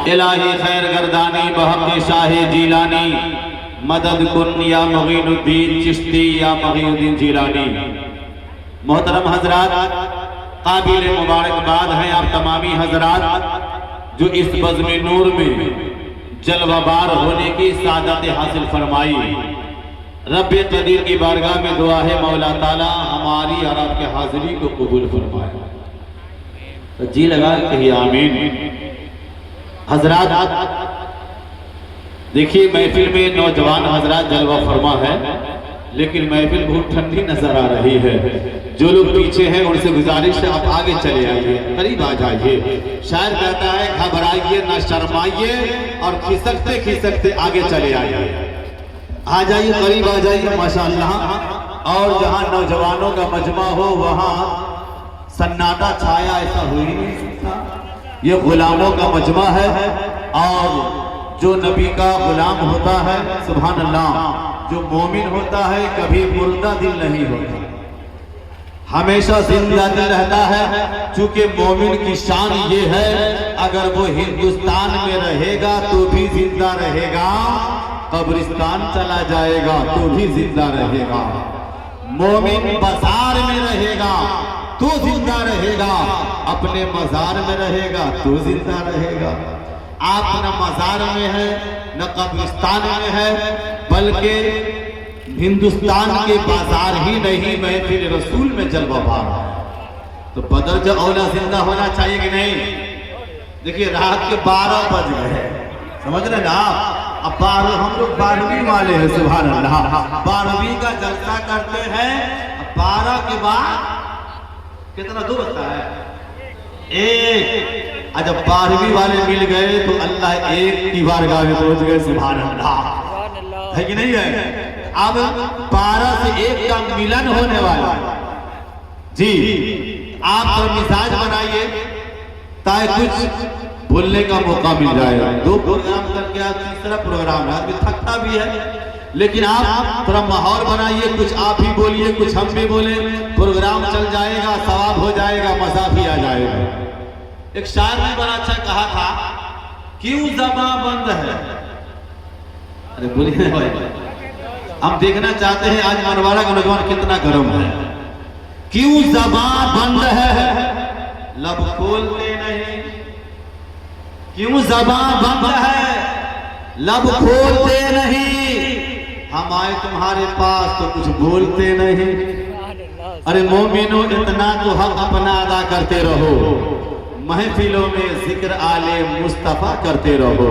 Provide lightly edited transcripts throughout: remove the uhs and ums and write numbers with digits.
इलाही खैर गर्दानी बहक़ शाह जीलानी मदद कुन या मुगीनुद्दीन चिश्ती या मुगीनुद्दीन जीलानी। मोहतरम हजरात, काबिल मुबारकबाद हैं आप तमामी हजरात जो इस बज़्म नूर में जलवाबार होने की सादत हासिल फरमाई। रब्बे कदीर की बारगाह में दुआ है मौला ताला हमारी और आपके हाजिरी को कबूल फरमाए। तो जी लगा कहिए आमीन। हजरात देखिए, महफिल में नौजवान हजरात जलवा फरमा है, लेकिन महफिल बहुत ठंडी नजर आ रही है। जो लोग पीछे हैं उनसे गुजारिश है आप आगे चले आइए, करीब आ जाइए। शायर कहता है घबराइए ना शर्माइए और खिसकते खिसकते आगे चले आइए। आ जाइए, करीब आ जाइए माशाअल्लाह। और जहां नौजवानों का मजमा हो वहां सन्नाटा छाया ऐसा हो ही नहीं सकता। ये गुलामों का मजमा है और जो नबी का गुलाम होता है, सुभान अल्लाह, जो मोमिन होता है कभी मुर्दा दिल नहीं होता, हमेशा जिंदा दिल रहता है। चूंकि मोमिन की शान ये है अगर वो हिंदुस्तान में रहेगा तो भी जिंदा रहेगा, कब्रिस्तान चला जाएगा तो भी जिंदा रहेगा। मोमिन बाजार में रहेगा तो जिंदा रहेगा, अपने मजार में रहेगा तो जिंदा रहेगा। आप न मजार में है न कब्रिस्तान में है, बल्कि हिंदुस्तान के बाजार ही नहीं महफिल रसूल में जलवा बार है। तो बदर जो औला जिंदा होना चाहिए कि नहीं? देखिए रात के 12 बज गए, समझ रहे ना? अब 12 हम लोग 12वीं वाले हैं, सुभान अल्लाह। 12वीं का जलसा करते हैं, 12 के बाद कितना दूर होता है? एक। जब 12वीं वाले मिल गए तो अल्लाह एक की बारगाह में पहुंच गए, सुभान अल्लाह, है कि नहीं है? अब 12 से 1 का मिलन होने वाला जी। आप तो मिजाज बनाइए ताकि कुछ बोलने का मौका मिल जाए। 2 प्रोग्राम करके आप तीसरा प्रोग्राम है, आदमी थकता भी है, लेकिन आप थोड़ा माहौल बनाइए, कुछ आप भी बोलिए कुछ हम भी बोले, प्रोग्राम चल जाएगा, सवाब हो जाएगा, मजा भी आ जाएगा। एक शायर ने बड़ा अच्छा कहा था, क्यों ज़बां बंद है? अरे बोलिए भाई, हम देखना चाहते हैं आज मनवाड़ा का नौजवान कितना गर्म है। क्यों ज़बां बंद है, लब खोलते नहीं? क्यों ज़बां बंद है, लब खोलते नहीं? हम आए तुम्हारे पास तो कुछ बोलते नहीं। अरे मोमिनो इतना तो हक अपना अदा करते रहो, महफिलों में जिक्र आले मुस्तफा करते रहो।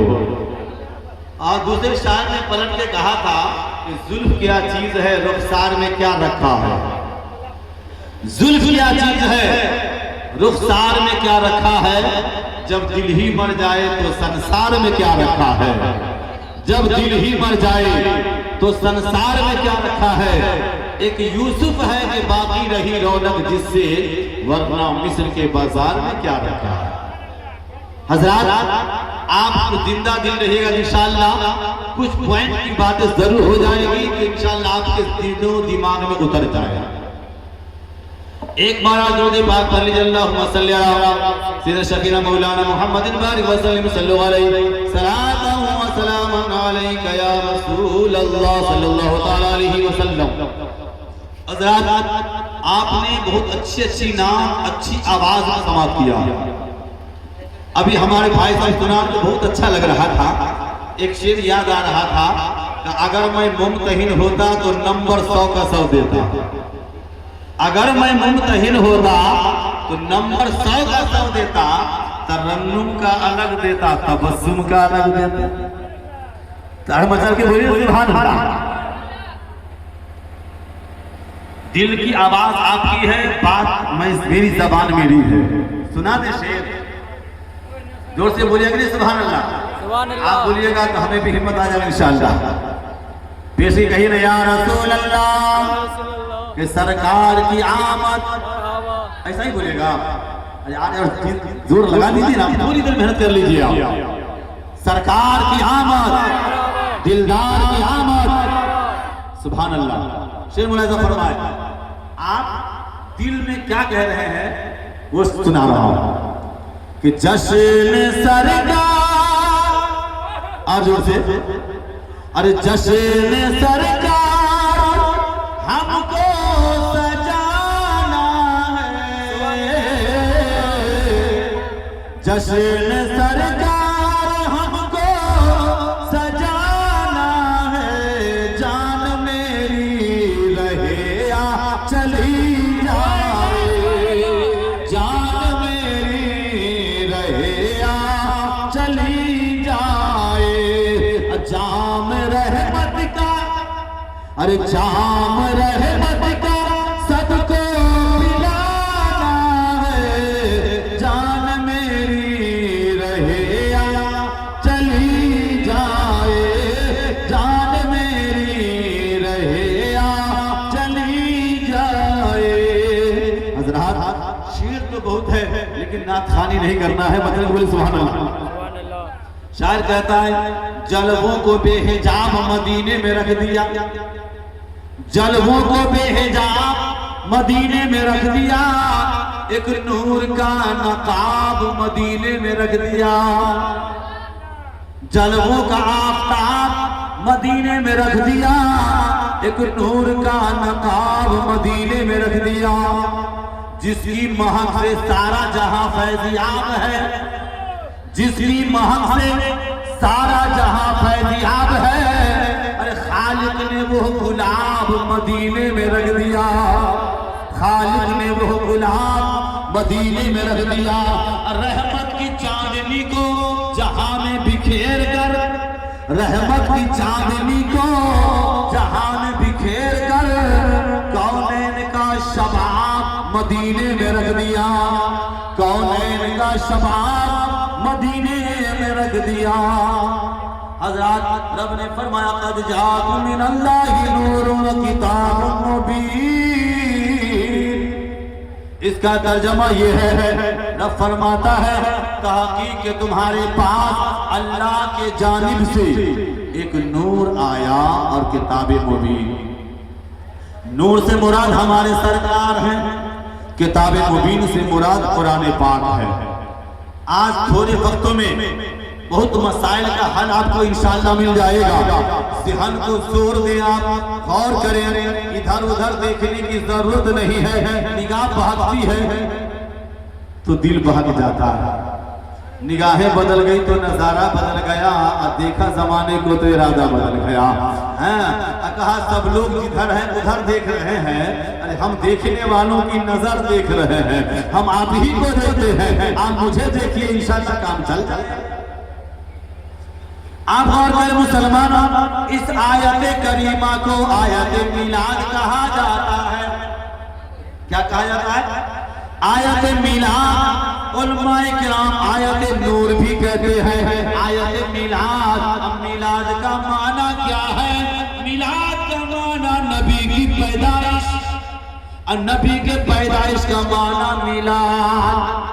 और दूसरे शायर ने पलट के कहा था कि जुल्फ क्या चीज है, रुखसार में क्या रखा है? जुल्फ क्या चीज है, रुखसार में क्या रखा है? जब दिल ही मर जाए तो संसार में क्या रखा है? जब दिल ही मर जाए तो संसार में क्या रखा है? एक यूसुफ है कि बाकी रही रौनक जिससे, वरना मिस्र के बाजार में क्या रखा है? हजरात, आप जिंदा दिल रहिएगा इंशाअल्लाह, कुछ पॉइंट की बातें जरूर हो जाएगी कि इंशाअल्लाह आपके दिलो दिमाग में उतर जाएगा। एक बार आज बात कर लीजिए, अल्लाहुम्मा सल्ली अला सय्यिदना शफीना मौलाना मुहम्मदिन बारिक व सल्लिम सल्लल्लाहु अलैहि सलातु व सलामुन अलैका या रसूल अल्लाह सल्लल्लाहु तआला अलैहि वसल्लम। हज़रात, आपने बहुत अच्छी नाम अच्छी आवाज में समाप्त किया। अभी हमारे भाई साहब सुना तो बहुत अच्छा लग रहा था। एक शेर याद आ रहा था कि अगर मैं मुमतहिन होता तो नंबर 100 का 100 देता। अगर मैं मुमतहिन होता तो नंबर 100 का 100 देता, तरन्नुम का अलग देता, तबस्सुम का अलग देता। तार मचल के बोलिए सुभान अल्लाह। दिल की आवाज आपकी है, बात मेरी जबान मेरी है। सुना दे शेर, जोर से बोलिएगा नहीं सुभान अल्लाह। आप बोलिएगा तो हमें भी हिम्मत आ जाएगी इंशाअल्लाह। पेशी कही ना या रसूल अल्लाह कि सरकार की आमद, ऐसा ही बोलेगा। यार जोर लगा दीजिए ना, पूरी दिल मेहनत कर लीजिए आप। सरकार की आमद, दिलदार की आमद, सुभान अल्लाह। शेर मुलाज़ा फरमाए, आप दिल में क्या कह रहे हैं वो सुना रहा हूं कि जश्न सरकार और जोर से, अरे जश्न सरकार हमको सजाना है, जश्न सरकार हमको सजाना है, जान मेरी रहे या चली जाए, जान मेरी रहे या चली जाए, जाम रहमत का, अरे जाम रहमत का सबको पिलाना है, जान मेरी रहे या चली जाए, जान मेरी रहे या चली जाए। हज़रात शेर तो बहुत है लेकिन नाथखानी नहीं करना है, मतलब बोले सुभान अल्लाह। शायर कहता है जलवों को बेहिजाब मदीने में रख दिया, जलवों को बेहिजाब मदीने में रख दिया, एक नूर का नकाब मदीने में रख दिया, जलवों का आफताब मदीने में रख दिया, एक नूर का नकाब मदीने में रख दिया, जिसकी महक से सारा जहां फैज़याब है, जिसकी महक से सारा जहां फैज़याब है, अरे खालिक ने वो गुलाब मदीने में रख दिया, खालिक ने वो गुलाब मदीने में रख दिया, रहमत की चांदनी को जहां में बिखेर कर, रहमत की चांदनी को जहां में बिखेर कर, कौनैन का शबाब मदीने में रख दिया, कौनैन का शबाब मदीने में रख दिया। हज़रत रब ने फरमाया क़द जाअकुम मिनल्लाहि नूरुन व किताबुम मुबीन। इसका तर्जमा ये है, रब फरमाता है तहक़ीक़ के तुम्हारे पास अल्लाह के जानिब से एक नूर आया और किताब मुबीन। नूर से मुराद हमारे सरकार हैं, किताब मुबीन से मुराद कुरान पाक है। आज थोड़े वक्तों में बहुत मसाइल का हल आपको इंशाअल्लाह मिल जाएगा। ज़हन को जोर दें, आप गौर करें, इधर उधर देखने की जरूरत नहीं है। निगाह बहकती है तो दिल बहक जाता है, निगाहें बदल गई तो नजारा बदल गया, और देखा जमाने को तो इरादा बदल गया। कहा सब लोग जिधर हैं उधर देख रहे हैं, अरे हम देखने वालों की नजर देख रहे हैं, हम आप ही को देखते हैं, आप मुझे देखिए, इंशाअल्लाह काम चल जाए। आप और मेरे मुसलमानों, इस आयत करीमा को आयत मिलाद कहा जाता है। क्या कहा जाता है? आयत मिलाद। उलमाए किराम आयत नूर भी कहते हैं, आयत मिलाद। अब मिलाद का माना क्या है? मिलाद का माना नबी की पैदाइश, और नबी के पैदाइश का माना मिलाद।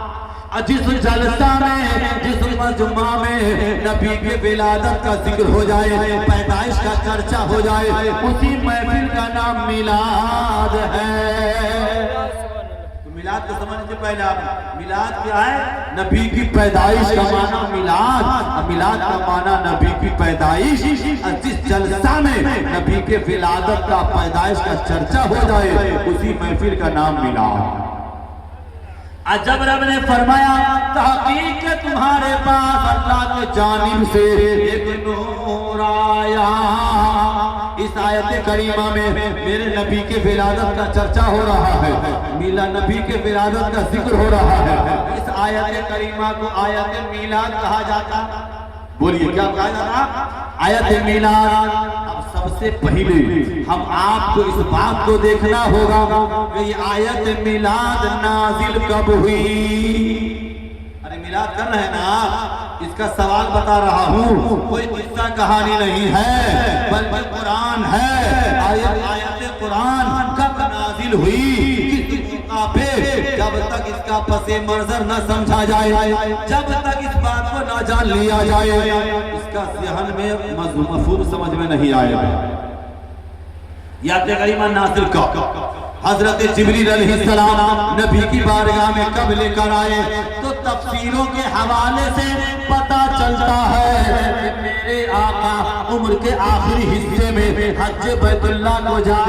जिस जलसा में, जिस मजमा में नबी के विलादत का जिक्र हो जाए, पैदाइश का चर्चा हो जाए, उसी महफिल का नाम मिलाद है। तो मिलाद को समझने से पहले आप, मिलाद क्या है? नबी की पैदाइश का माना मिलाद, मिलाद का माना नबी की पैदाइश। जिस जलसा में नबी के विलादत का, पैदाइश का चर्चा हो जाए, उसी महफिल का नाम मिलाद। जब रब ने फरमाया तहकीक के तुम्हारे पास अल्लाह के जानिब से एक नूर आया, इस आयत करीमा में मेरे नबी के विलादत का चर्चा हो रहा है, मिला नबी के विलादत का जिक्र हो रहा है। इस आयत करीमा को आयत मिलाद कहा जाता। बोलिए क्या कहा जाता? आयत मिलाद। सबसे पहले हम आपको इस बात को देखना होगा कि ये आयत मिलाद नाजिल कब हुई। अरे मिलाद कर रहे हैं ना, इसका सवाल बता रहा हूँ, कोई किस्सा कहानी नहीं है, बल्कि कुरान है। आयत कुरान कब नाजिल हुई? पे जब तक इसका पसे मंजर न समझा जाए, जब तक इस बात को न जान लिया जाए, इसका ज़हन में मफहूम समझ में नहीं आएगा। याद करीमा नाज़िल का हजरत जिब्रील अलैहिस्सलाम नबी की बारगाह में कब लेकर आए, तो तफसीरों के हवाले से पता चलता है कि मेरे उम्र के आखिरी हिस्से में हज बैतुल्लाह को जा।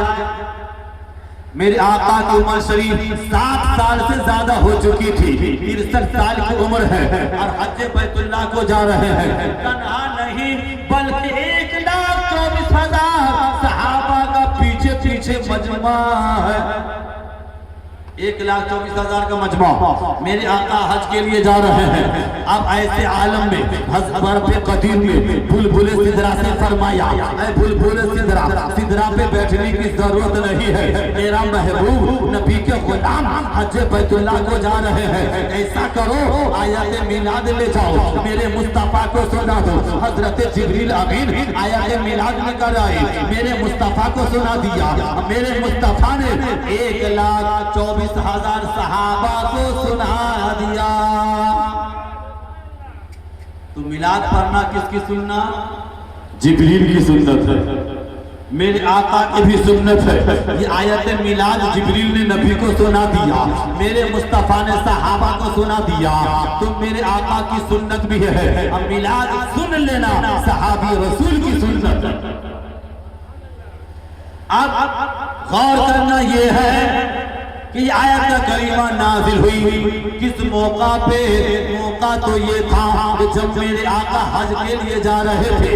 मेरे आका की उम्र शरीफ 7 साल से ज्यादा हो चुकी थी, 63 साल की उम्र है और हज बैतुल्लाह को जा रहे हैं। तन्हा नहीं बल्कि 1,24,000 सहाबा का पीछे पीछे मजमा है। 1,24,000 का मजमा मेरे आका हज के लिए जा रहे हैं। अब ऐसे आलम में हज बर्फ़ कदीर में बुलबुले सिदरा से फरमाया, बुलबुले सिदरा, सिदरा पे बैठने की जरूरत नहीं है, मेरा महबूब नबी के गुलाम हज बैतुल्लाह को जा रहे हैं। ऐसा करो आयत मिलाद ले जाओ, मेरे मुस्तफा को सुना दो। हजरत जिब्रील अमीन आयत मिलाद लेकर आए, मेरे मुस्तफा को सुना दिया। मेरे मुस्तफा ने 1,24,000 सहाबा को सुना दिया। तो मिलाद पढ़ना किसकी सुन्ना? जिब्रील की सुन्नत है, मेरे आका की भी सुन्नत है। ये आयत मिलाद जिब्रील ने नबी को सुना दिया, मेरे मुस्तफा ने सहाबा को सुना दिया, तो मेरे आका की सुन्नत भी है। अब मिलाद सुन लेना सहाबी रसूल की सुन्नत है। अब गौर करना यह है कि आयत करीमा नाजिल हुई किस मौका पे? मौका तो ये था जब मेरे आका हज के लिए जा रहे थे।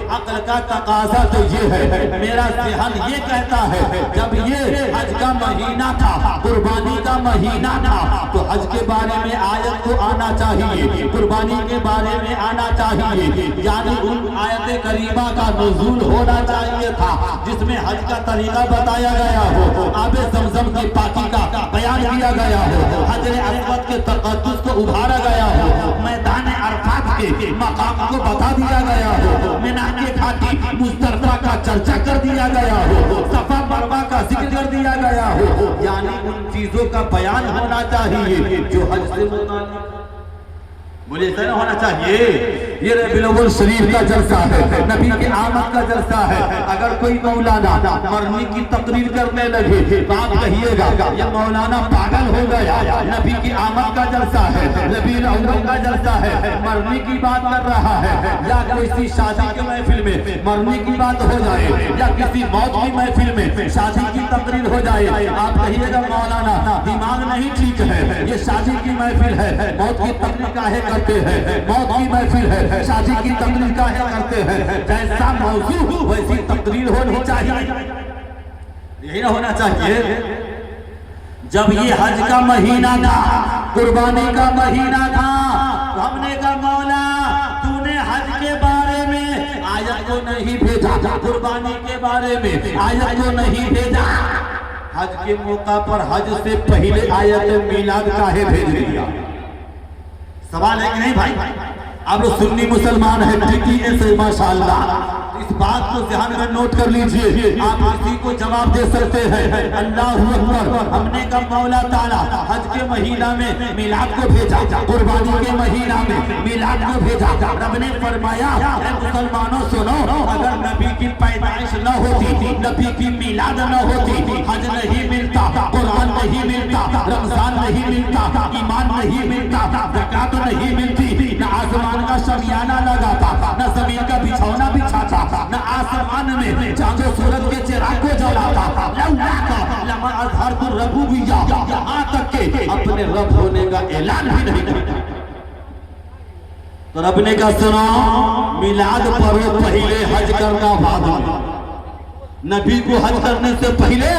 अक्ल का तकाजा तो ये है, मेरा सेहन ये कहता है, जब ये हज का महीना था, कुर्बानी का महीना था, तो हज के बारे में आयत को आना चाहिए, कुर्बानी के बारे में आना चाहिए। यानी उन आयत करीमा का नुज़ूल होना चाहिए था जिसमें हज का तरीका बताया गया हो, आबे ज़मज़म की पाकी का बयान किया गया हो, हजर अस्वद के तक़द्दुस को उभारा गया हो, मैदान अरफात के मकाम को बता दिया गया हो, मिना के घाटी मुज़दलिफ़ा का चर्चा कर दिया गया हो, सफा मरवा का जिक्र कर दिया गया हो। यानी उन चीजों का बयान होना चाहिए जो हज से मुताल्लिक़। बोले ऐसा होना चाहिए। ये रबीउल अव्वल शरीफ का जलसा है, नबी के आमद का जलसा है। अगर कोई मौलाना मरने की तकरीर करने लगे तो आप कहिएगा ये मौलाना पागल हो गया। नबी की आमद का जलसा है, रबीउल अव्वल का जलसा है, मरने की बात कर रहा है, या किसी शादी के महफिल में मरने की बात हो जाए, या किसी मौत की महफिल में शादी की तकरीर हो जाए, आप कहिएगा मौलाना दिमाग नहीं ठीक है, ये शादी की महफिल है, मौत की तकरीर काहे करते हैं, मौत की महफिल है, शादी की तकरीर काहे करते हैं। जैसा मौजू वैसी तकरीर होनी चाहिए, यही ना होना चाहिए। जब ये हज का महीना था, कुर्बानी का महीना था, तो हमने कहा मौला तूने हज के बारे में आयत को नहीं भेजा, कुर्बानी के बारे में आयत को नहीं भेजा। हज के मौका पर हज से पहले आयत मिलाद काहे भेज दिया? सवाल है कि नहीं भाई? अब सुन्नी मुसलमान है टिकी से माशाअल्लाह, इस बात को ध्यान में नोट कर लीजिए, आप किसी को जवाब दे सकते हैं। अल्लाहु अकबर। हमने कहा मौला ताला हज के महीना में मिलाद को भेजा, कुर्बानी के महीना में मिलाद को भेजा। रब ने फरमाया मुसलमानों सुनो, अगर नबी की पैदाइश न होती, नबी की मिलाद न होती, हज नहीं मिलता, कुरान नहीं मिलता, रमजान नहीं मिलता, ईमान नहीं मिलता, ज़कात नहीं मिलती, न आसमान का शमियाना लगाता, न जमीन का बिछौना बिछाता, न आसमान में चांदो सूरज के चिराग को जलाता, लमा अज़हर को रबूबिय्या, यहाँ तक के अपने रब होने का ऐलान भी नहीं करता। तो रब ने कहा सुनो, मिलाद पढ़ो पहले, हज करना बाद में। नबी को हज करने से पहले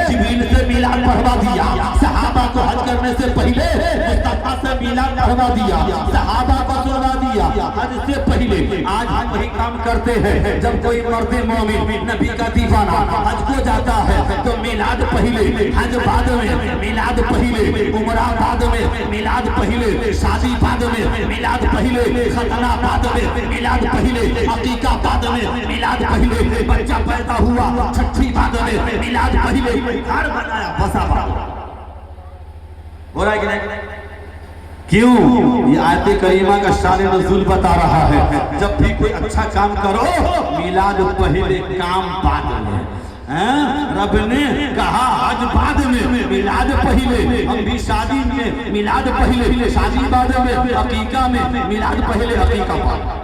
जिब्रील से मिलाद पढ़वा दिया, सहाबा को हज करने से पहले मुस्तफा से मिलाद पढ़वा दिया, सहाबा को सुना दिया हज से पहले। आज हम वही काम करते हैं। जब कोई मर्द मोमिन नबी का दीवाना हज को जाता है तो मिलाद पहले, हज बाद में, मिलाद पहले, उमरा बाद में, मिलाद पहले, शादी बाद में, मिलाद पहले, खतना बाद में, मिलाद पहले, अकीका बाद में, मिलाद पहले, बच्चा पैदा हुआ छठी बाद में, मिलाद पहले, घर बनाया बसा हो रहा है कि नहीं? क्यों? ये आयत करीमा का शान नज़ूल बता रहा है। जब भी कोई अच्छा काम करो मिलाद पहले, काम बाद में। रब ने कहा हज बाद में, मिलाद पहले। हम भी शादी में मिलाद पहले, शादी बाद में, अकीका में मिलाद पहले, अकीका बाद।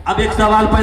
अब एक सवाल